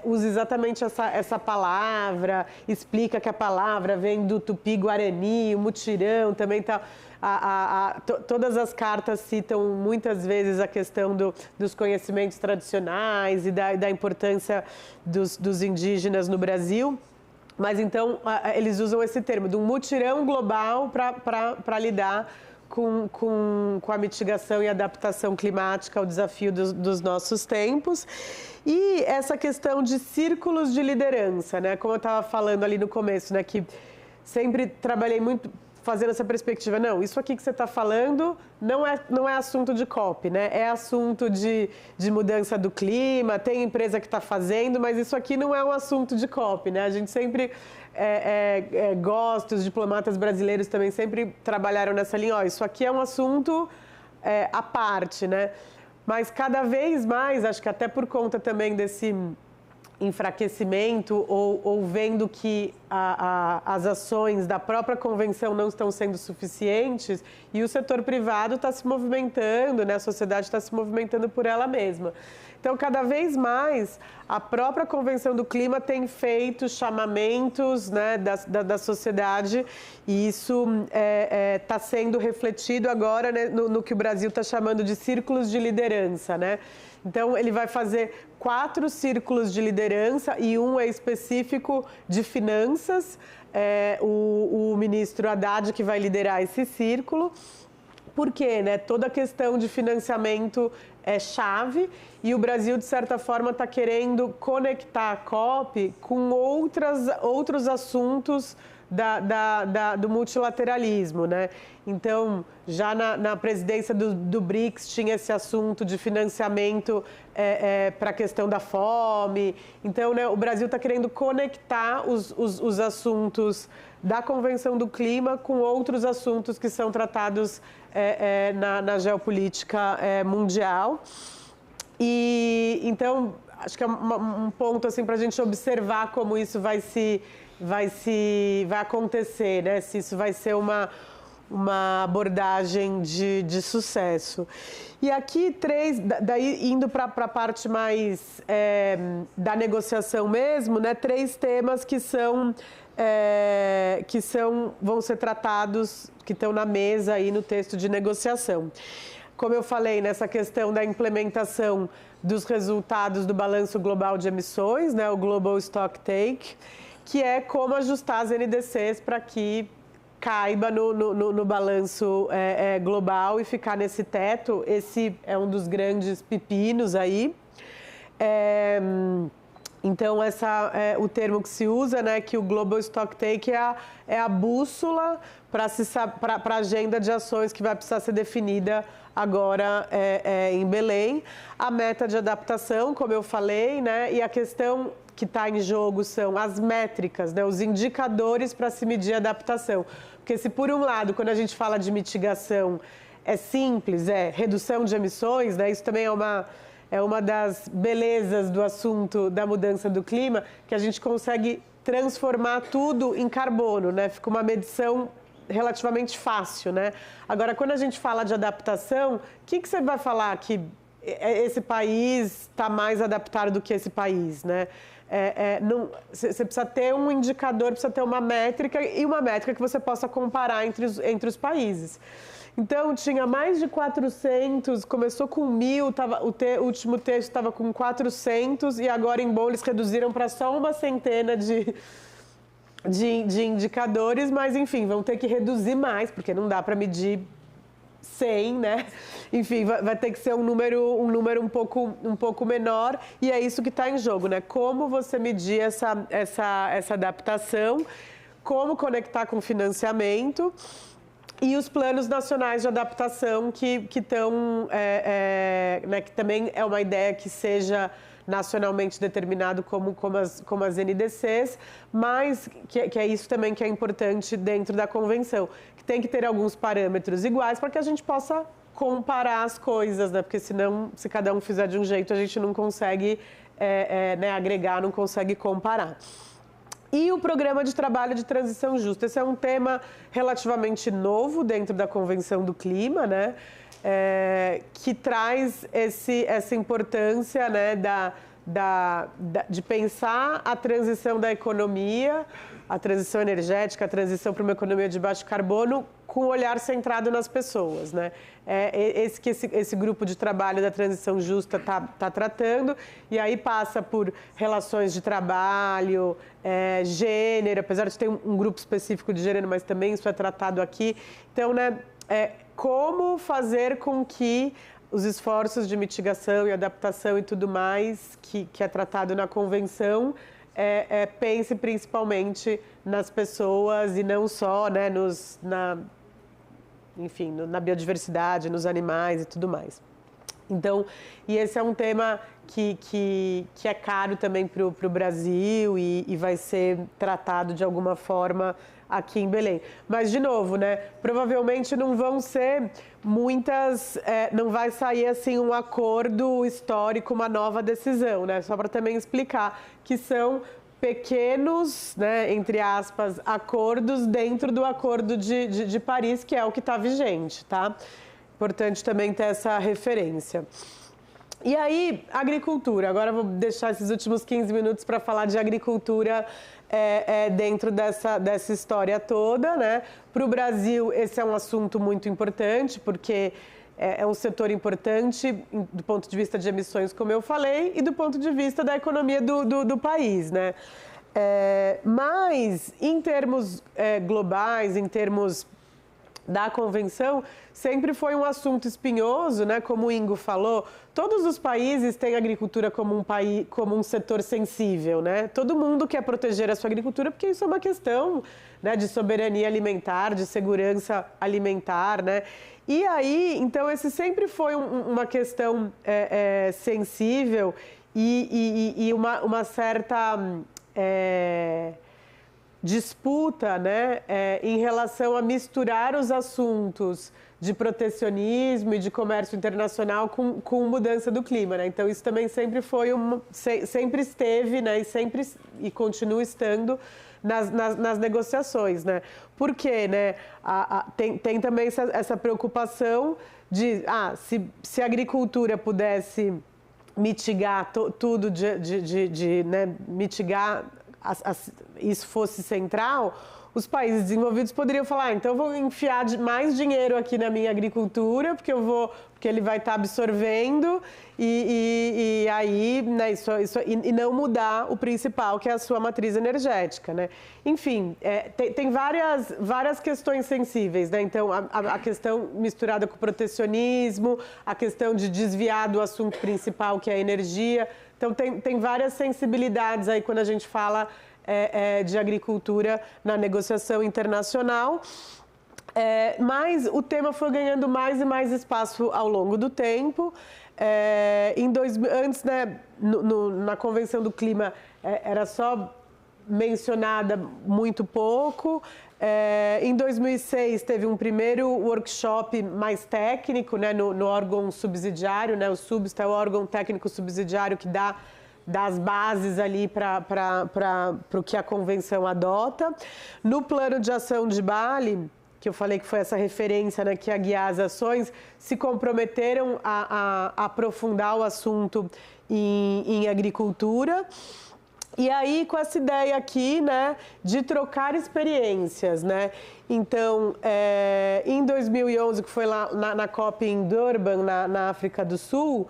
usa exatamente essa palavra, explica que a palavra vem do tupi-guarani, o mutirão também está... Todas as cartas citam muitas vezes a questão dos conhecimentos tradicionais e da importância dos indígenas no Brasil. Mas então eles usam esse termo, de um mutirão global para lidar com a mitigação e adaptação climática ao desafio dos nossos tempos. E essa questão de círculos de liderança, né? Como eu estava falando ali no começo, né? Que sempre trabalhei muito fazendo essa perspectiva. Não, isso aqui que você está falando não é assunto de COP, né? É assunto de mudança do clima, tem empresa que está fazendo, mas isso aqui não é um assunto de COP, né? A gente sempre gosta, os diplomatas brasileiros também sempre trabalharam nessa linha. Ó, isso aqui é um assunto à parte, né? Mas cada vez mais, acho que até por conta também desse enfraquecimento ou vendo que as ações da própria convenção não estão sendo suficientes e o setor privado está se movimentando, né? A sociedade está se movimentando por ela mesma. Então, cada vez mais, a própria Convenção do Clima tem feito chamamentos, né, da sociedade, e isso está sendo refletido agora, né, no que o Brasil está chamando de círculos de liderança, né? Então, ele vai fazer 4 círculos de liderança e um é específico de finanças. O ministro Haddad que vai liderar esse círculo, Porque, né, toda a questão de financiamento é chave e o Brasil, de certa forma, está querendo conectar a COP com outros assuntos do multilateralismo, né? Então, já na presidência do BRICS tinha esse assunto de financiamento para a questão da fome. Então, né, o Brasil está querendo conectar os assuntos da Convenção do Clima com outros assuntos que são tratados na geopolítica mundial. E então, acho que é um ponto assim, para a gente observar como isso vai acontecer, né? Se isso vai ser uma abordagem de sucesso. E aqui daí indo para a parte mais da negociação mesmo, né? 3 temas que vão ser tratados, que estão na mesa aí no texto de negociação. Como eu falei, nessa questão da implementação dos resultados do Balanço Global de Emissões, né, o Global Stocktake, que é como ajustar as NDCs para que caiba no balanço global e ficar nesse teto. Esse é um dos grandes pepinos aí. Então, o termo que se usa, né, que o Global Stocktake é a bússola para a agenda de ações que vai precisar ser definida agora em Belém. A meta de adaptação, como eu falei, né, e a questão que está em jogo são as métricas, né, os indicadores para se medir a adaptação. Porque se, por um lado, quando a gente fala de mitigação, é simples, redução de emissões, né, isso também é uma das belezas do assunto da mudança do clima, que a gente consegue transformar tudo em carbono, né? Fica uma medição relativamente fácil, né? Agora, quando a gente fala de adaptação, o que você vai falar que esse país está mais adaptado do que esse país, né? Você precisa ter um indicador, precisa ter uma métrica e uma métrica que você possa comparar entre os países. Então, tinha mais de 400, começou com 1.000, o último texto estava com 400 e agora em Bonn eles reduziram para só uma centena de indicadores, mas enfim, vão ter que reduzir mais, porque não dá para medir 100, né? Enfim, vai ter que ser um número um pouco menor e é isso que está em jogo, né? Como você medir essa adaptação, como conectar com financiamento e os planos nacionais de adaptação que estão, né, que também é uma ideia que seja nacionalmente determinado como as NDCs, mas que é isso também que é importante dentro da convenção, que tem que ter alguns parâmetros iguais para que a gente possa comparar as coisas, né? Porque senão, se cada um fizer de um jeito, a gente não consegue né, agregar, não consegue comparar. E o Programa de Trabalho de Transição Justa. Esse é um tema relativamente novo dentro da Convenção do Clima, né? Que traz essa importância, né, de pensar a transição da economia, a transição energética, a transição para uma economia de baixo carbono, com o olhar centrado nas pessoas, né? Esse grupo de trabalho da transição justa está tratando, e aí passa por relações de trabalho, gênero, apesar de ter um grupo específico de gênero, mas também isso é tratado aqui. Então, né, como fazer com que os esforços de mitigação e adaptação e tudo mais que é tratado na convenção pense principalmente nas pessoas e não só, né, enfim, na biodiversidade, nos animais e tudo mais. Então, e esse é um tema que é caro também para o Brasil e vai ser tratado de alguma forma aqui em Belém. Mas, de novo, né, provavelmente não vão ser muitas, não vai sair assim um acordo histórico, uma nova decisão, né? Só para também explicar que são pequenos, né, entre aspas, acordos dentro do Acordo de Paris, que é o que está vigente, tá? Importante também ter essa referência. E aí, agricultura. Agora eu vou deixar esses últimos 15 minutos para falar de agricultura dentro dessa história toda, né? Para o Brasil, esse é um assunto muito importante, porque é um setor importante do ponto de vista de emissões, como eu falei, e do ponto de vista da economia do país, né? Mas, em termos globais, em termos da convenção sempre foi um assunto espinhoso, né? Como o Ingo falou, todos os países têm a agricultura como um setor sensível, né? Todo mundo quer proteger a sua agricultura porque isso é uma questão, né, de soberania alimentar, de segurança alimentar, né? E aí, então, esse sempre foi uma questão sensível e uma certa disputa, né, em relação a misturar os assuntos de protecionismo e de comércio internacional com mudança do clima, né? Então isso também sempre foi sempre esteve, né, e continua estando nas negociações, né? Por quê, né? Tem também essa preocupação de se a agricultura pudesse mitigar tudo né, mitigar isso fosse central, os países desenvolvidos poderiam falar, então eu vou enfiar mais dinheiro aqui na minha agricultura, porque ele vai estar absorvendo e aí, né, e não mudar o principal, que é a sua matriz energética, né? Enfim, tem várias questões sensíveis, né? Então, a questão misturada com o protecionismo, a questão de desviar do assunto principal, que é a energia. Então, tem várias sensibilidades aí quando a gente fala de agricultura na negociação internacional. Mas o tema foi ganhando mais e mais espaço ao longo do tempo. Antes, né, na Convenção do Clima, era só mencionada muito pouco. Em 2006, teve um primeiro workshop mais técnico, né, no órgão subsidiário, né, o SUBST é o órgão técnico subsidiário que dá as bases ali para o que a convenção adota. No plano de ação de Bali, que eu falei que foi essa referência, né, que ia guiar as ações, se comprometeram a aprofundar o assunto em agricultura. E aí, com essa ideia aqui, né, de trocar experiências, né? Então, em 2011, que foi lá na COP em Durban, na África do Sul,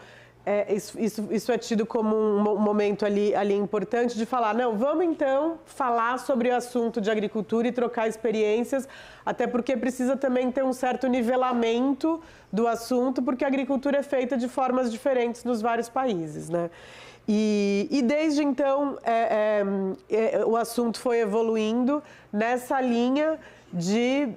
isso é tido como um momento ali importante de falar, não, vamos então falar sobre o assunto de agricultura e trocar experiências, até porque precisa também ter um certo nivelamento do assunto, porque a agricultura é feita de formas diferentes nos vários países, né? E desde então, o assunto foi evoluindo nessa linha de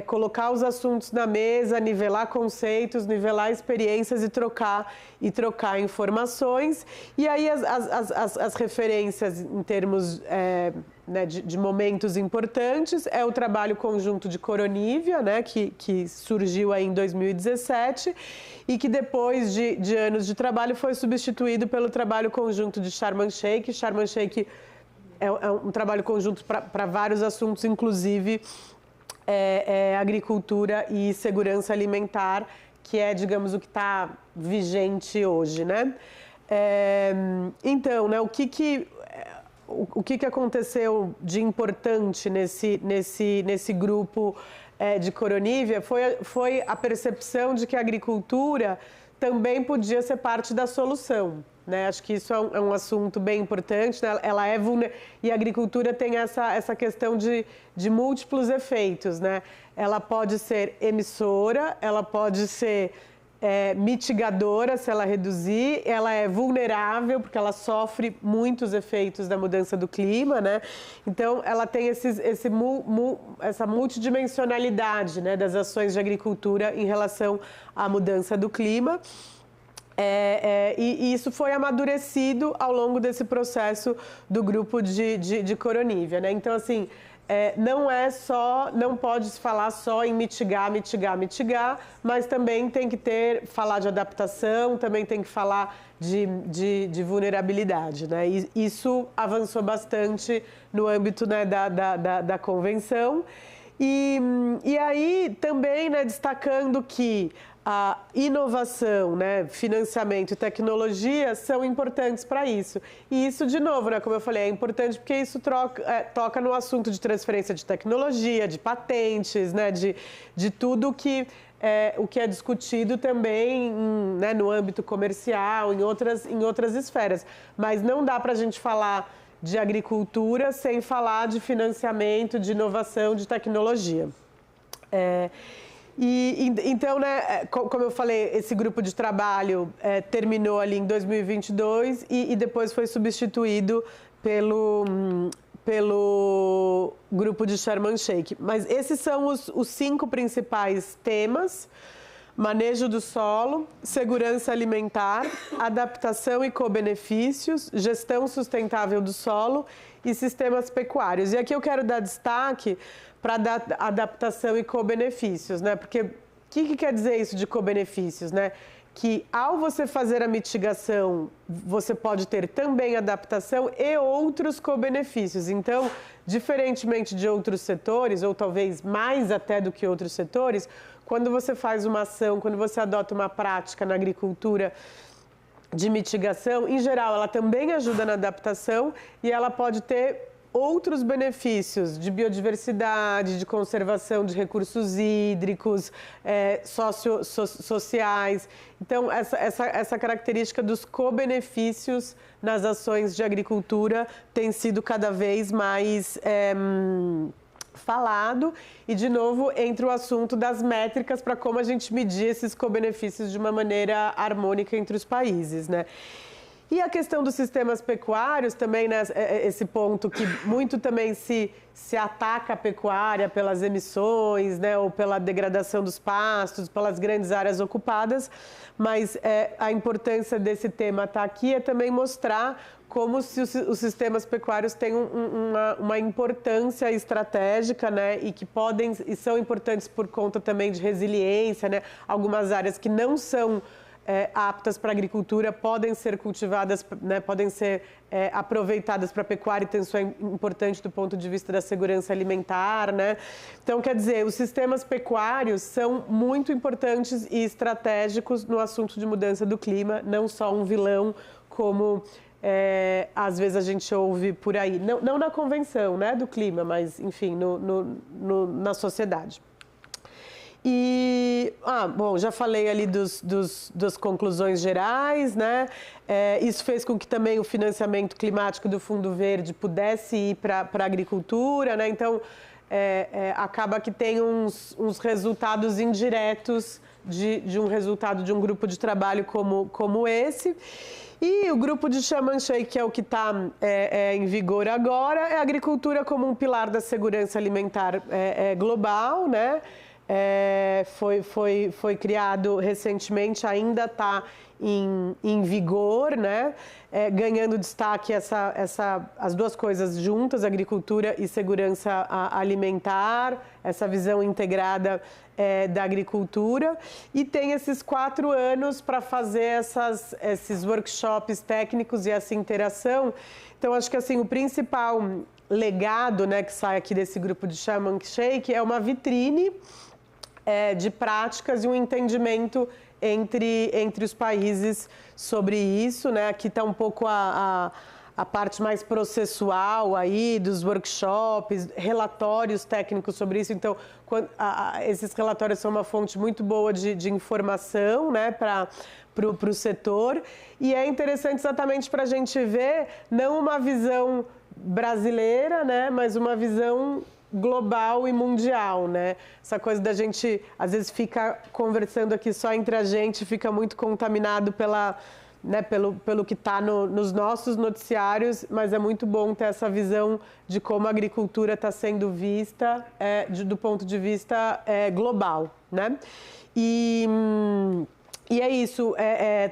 colocar os assuntos na mesa, nivelar conceitos, nivelar experiências e trocar informações. E aí as referências em termos né, de momentos importantes é o trabalho conjunto de Coronívia, né, que surgiu aí em 2017 e que depois de anos de trabalho foi substituído pelo trabalho conjunto de Sharm el-Sheikh. Sharm el-Sheikh é um trabalho conjunto para vários assuntos, inclusive agricultura e segurança alimentar, que é, digamos, o que está vigente hoje, né? Então, né, o que aconteceu de importante nesse grupo de Coronívia foi a percepção de que a agricultura também podia ser parte da solução, né? Acho que isso é um assunto bem importante, né? E a agricultura tem essa questão de múltiplos efeitos, né? Ela pode ser emissora, ela pode ser mitigadora se ela reduzir, ela é vulnerável porque ela sofre muitos efeitos da mudança do clima, né? Então, ela tem essa multidimensionalidade, né, das ações de agricultura em relação à mudança do clima. E isso foi amadurecido ao longo desse processo do grupo de Coronívia, né? Então, assim, não pode se falar só em mitigar, mas também tem que falar de adaptação, também tem que falar de vulnerabilidade, né? E isso avançou bastante no âmbito, né, da convenção. E aí também, né, destacando que a inovação, né, financiamento e tecnologia são importantes para isso. E isso, de novo, né, como eu falei, é importante porque isso toca no assunto de transferência de tecnologia, de patentes, né, de tudo o que é discutido também, né, no âmbito comercial, em outras esferas. Mas não dá para a gente falar de agricultura sem falar de financiamento, de inovação, de tecnologia. Então, né, como eu falei, esse grupo de trabalho terminou ali em 2022 e depois foi substituído pelo grupo de Sharm el-Sheikh. Mas esses são os 5 principais temas: manejo do solo, segurança alimentar, adaptação e co-benefícios, gestão sustentável do solo e sistemas pecuários. E aqui eu quero dar destaque para adaptação e co-benefícios, né? Porque o que quer dizer isso de co-benefícios, né? Que ao você fazer a mitigação, você pode ter também adaptação e outros co-benefícios. Então, diferentemente de outros setores, ou talvez mais até do que outros setores, quando você faz uma ação, quando você adota uma prática na agricultura de mitigação, em geral, ela também ajuda na adaptação e ela pode ter outros benefícios de biodiversidade, de conservação de recursos hídricos, sociais. Então, essa característica dos co-benefícios nas ações de agricultura tem sido cada vez mais falado. E, de novo, entra o assunto das métricas para como a gente medir esses co-benefícios de uma maneira harmônica entre os países, né? E a questão dos sistemas pecuários também, né, esse ponto que muito também se ataca a pecuária pelas emissões, né, ou pela degradação dos pastos, pelas grandes áreas ocupadas, mas a importância desse tema estar aqui é também mostrar como se os sistemas pecuários têm uma importância estratégica, né, e são importantes por conta também de resiliência, né, algumas áreas que não são aptas para a agricultura podem ser cultivadas, né, podem ser aproveitadas para a pecuária, então isso é importante do ponto de vista da segurança alimentar, né? Então, quer dizer, os sistemas pecuários são muito importantes e estratégicos no assunto de mudança do clima, não só um vilão como às vezes a gente ouve por aí, não na convenção, né, do clima, mas enfim, na sociedade. E, bom, já falei ali das conclusões gerais, né? Isso fez com que também o financiamento climático do Fundo Verde pudesse ir para a agricultura, né? Então, acaba que tem uns resultados indiretos de um resultado de um grupo de trabalho como esse. E o grupo de Sharm el-Sheikh, que é o que está em vigor agora, é a agricultura como um pilar da segurança alimentar global, né? Foi criado recentemente, ainda está em vigor, né? Ganhando destaque as duas coisas juntas, agricultura e segurança alimentar, essa visão integrada da agricultura. E tem esses 4 anos para fazer esses workshops técnicos e essa interação. Então, acho que assim, o principal legado, né, que sai aqui desse grupo de Sharm el-Sheikh é uma vitrine de práticas e um entendimento entre os países sobre isso, né? Aqui está um pouco a parte mais processual aí dos workshops, relatórios técnicos sobre isso. Então, esses relatórios são uma fonte muito boa de informação, né, para o setor. E é interessante exatamente para a gente ver não uma visão brasileira, né, mas uma visão global e mundial, né? Essa coisa da gente, às vezes, fica conversando aqui só entre a gente, fica muito contaminado pelo que está nos nossos noticiários, mas é muito bom ter essa visão de como a agricultura está sendo vista do ponto de vista global, né? E é isso,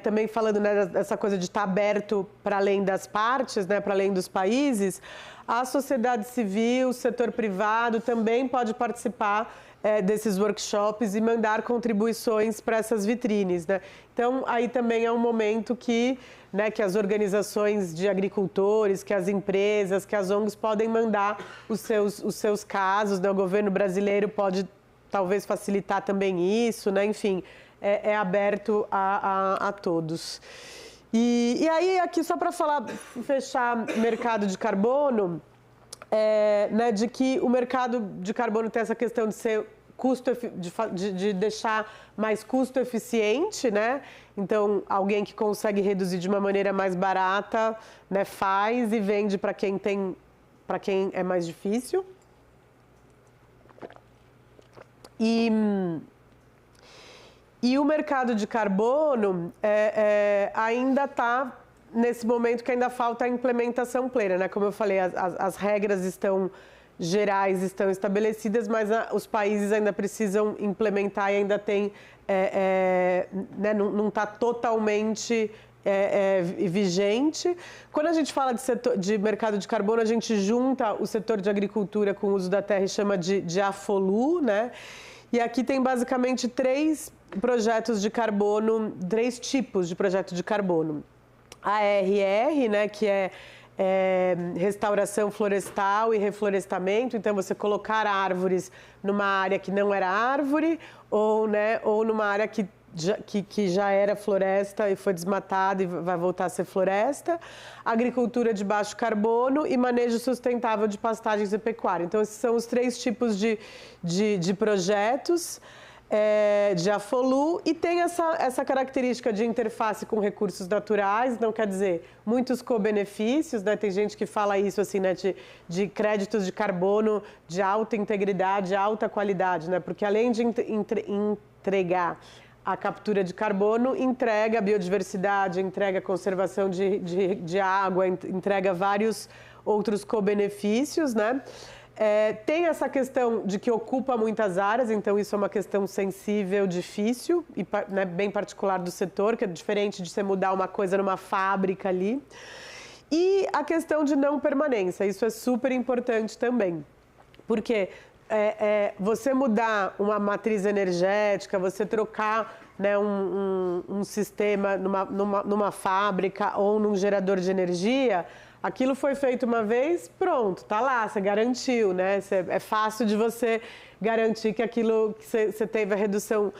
também falando, né, dessa coisa de estar aberto para além das partes, né, para além dos países, a sociedade civil, o setor privado também pode participar desses workshops e mandar contribuições para essas vitrines, né? Então, aí também é um momento que as organizações de agricultores, que as empresas, que as ONGs podem mandar os seus casos, né? O governo brasileiro pode talvez facilitar também isso, né? Enfim, é aberto a todos. E aí, aqui só para fechar mercado de carbono, né, de que o mercado de carbono tem essa questão de ser de deixar mais custo eficiente, né? Então, alguém que consegue reduzir de uma maneira mais barata, né, faz e vende para quem é mais difícil. E o mercado de carbono ainda está nesse momento que ainda falta a implementação plena, né? Como eu falei, as regras gerais estão estabelecidas, mas os países ainda precisam implementar e ainda tem, né, não está totalmente vigente. Quando a gente fala de mercado de carbono, a gente junta o setor de agricultura com o uso da terra e chama de AFOLU, né? E aqui tem basicamente três projetos de carbono, três tipos de projeto de carbono. A RR, né, que é restauração florestal e reflorestamento, então você colocar árvores numa área que não era árvore ou numa área que já era floresta e foi desmatada e vai voltar a ser floresta, agricultura de baixo carbono e manejo sustentável de pastagens e pecuária. Então, esses são os três tipos de projetos de AFOLU e tem essa característica de interface com recursos naturais, então quer dizer, muitos co-benefícios, né? Tem gente que fala isso assim, né? De créditos de carbono de alta integridade, alta qualidade, né? Porque além de entregar a captura de carbono, entrega a biodiversidade, entrega a conservação de água, entrega vários outros co-benefícios, né? Tem essa questão de que ocupa muitas áreas, então isso é uma questão sensível, difícil e, né, bem particular do setor, que é diferente de você mudar uma coisa numa fábrica ali. E a questão de não permanência, isso é super importante também, porque você mudar uma matriz energética, você trocar, né, um sistema numa fábrica ou num gerador de energia, aquilo foi feito uma vez, pronto, tá lá, você garantiu, né? É fácil de você garantir que aquilo que você teve a redução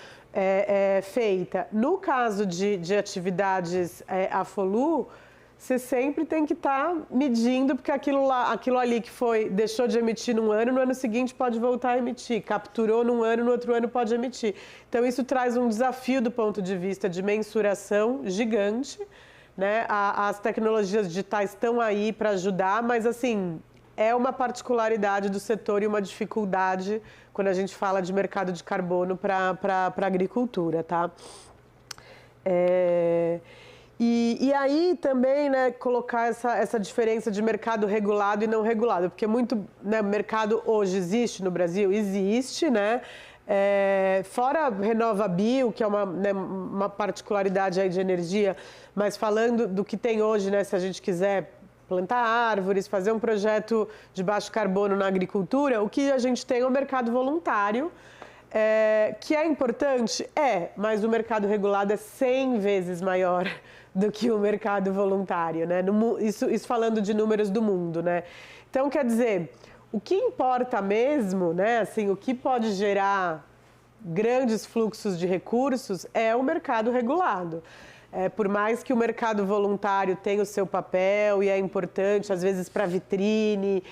feita. No caso de atividades AFOLU, você sempre tem que estar medindo, porque aquilo ali que deixou de emitir num ano, no ano seguinte pode voltar a emitir. Capturou num ano, no outro ano pode emitir. Então, isso traz um desafio do ponto de vista de mensuração gigante, né? As tecnologias digitais estão aí para ajudar, mas, assim, é uma particularidade do setor e uma dificuldade quando a gente fala de mercado de carbono para a agricultura, tá? E aí também, né, colocar essa diferença de mercado regulado e não regulado, porque né, mercado hoje existe no Brasil? Existe, né? Fora RenovaBio, que é uma particularidade aí de energia, mas falando do que tem hoje, né, se a gente quiser plantar árvores, fazer um projeto de baixo carbono na agricultura, o que a gente tem é o mercado voluntário, que é importante? Mas o mercado regulado é 100 vezes maior do que o mercado voluntário, né? Isso falando de números do mundo, né? Então, quer dizer, o que importa mesmo, né? Assim, o que pode gerar grandes fluxos de recursos é o mercado regulado. Por mais que o mercado voluntário tenha o seu papel e é importante, às vezes para vitrine,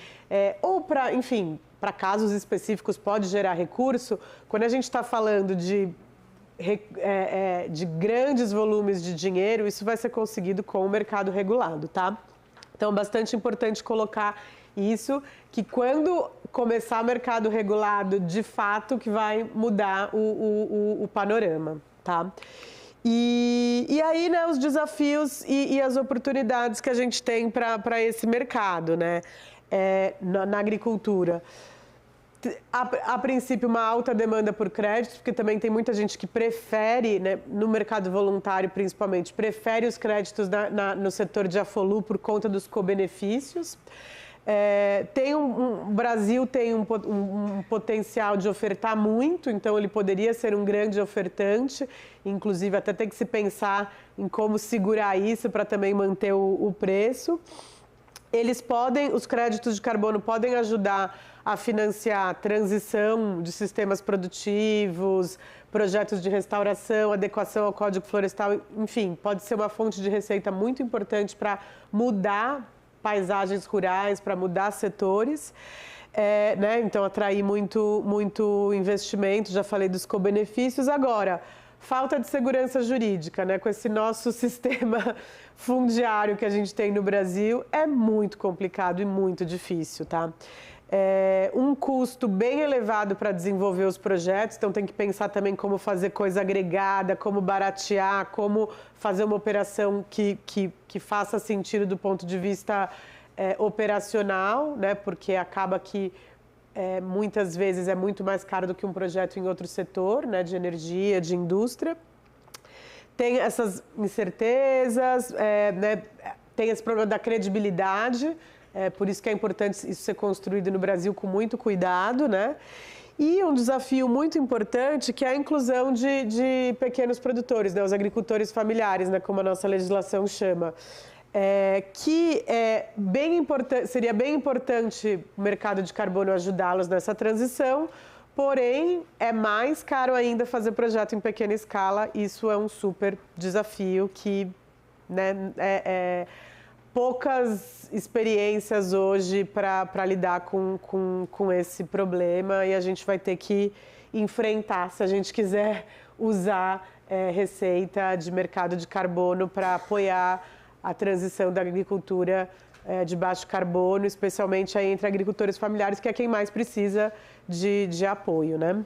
ou para, enfim, para casos específicos pode gerar recurso, quando a gente está falando de grandes volumes de dinheiro, isso vai ser conseguido com o mercado regulado, tá? Então, bastante importante colocar isso, que quando começar o mercado regulado, de fato, que vai mudar o panorama, tá? E aí, né, os desafios e as oportunidades que a gente tem para esse mercado, né, na agricultura. A princípio, uma alta demanda por créditos, porque também tem muita gente que prefere, né, no mercado voluntário principalmente, prefere os créditos no setor de AFOLU por conta dos co-benefícios. O Brasil tem um potencial de ofertar muito, então ele poderia ser um grande ofertante, inclusive até tem que se pensar em como segurar isso para também manter o preço. Os créditos de carbono podem ajudar a financiar a transição de sistemas produtivos, projetos de restauração, adequação ao Código Florestal, enfim, pode ser uma fonte de receita muito importante para mudar paisagens rurais, para mudar setores, né? Então atrair muito investimento, já falei dos co-benefícios. Agora, falta de segurança jurídica, né? Com esse nosso sistema fundiário que a gente tem no Brasil, é muito complicado e muito difícil, tá? um custo bem elevado para desenvolver os projetos, então tem que pensar também como fazer coisa agregada, como baratear, como fazer uma operação que faça sentido do ponto de vista operacional, né? Porque acaba que muitas vezes é muito mais caro do que um projeto em outro setor, né? De energia, de indústria. Tem essas incertezas, né? Tem esse problema da credibilidade. Por isso que é importante isso ser construído no Brasil com muito cuidado, né? E um desafio muito importante que é a inclusão de pequenos produtores, né? Os agricultores familiares, né? Como a nossa legislação chama. Seria bem importante o mercado de carbono ajudá-los nessa transição, porém é mais caro ainda fazer projeto em pequena escala. Isso é um super desafio que, né, poucas experiências hoje para lidar com esse problema e a gente vai ter que enfrentar se a gente quiser usar receita de mercado de carbono para apoiar a transição da agricultura de baixo carbono, especialmente aí entre agricultores familiares, que é quem mais precisa de apoio, né?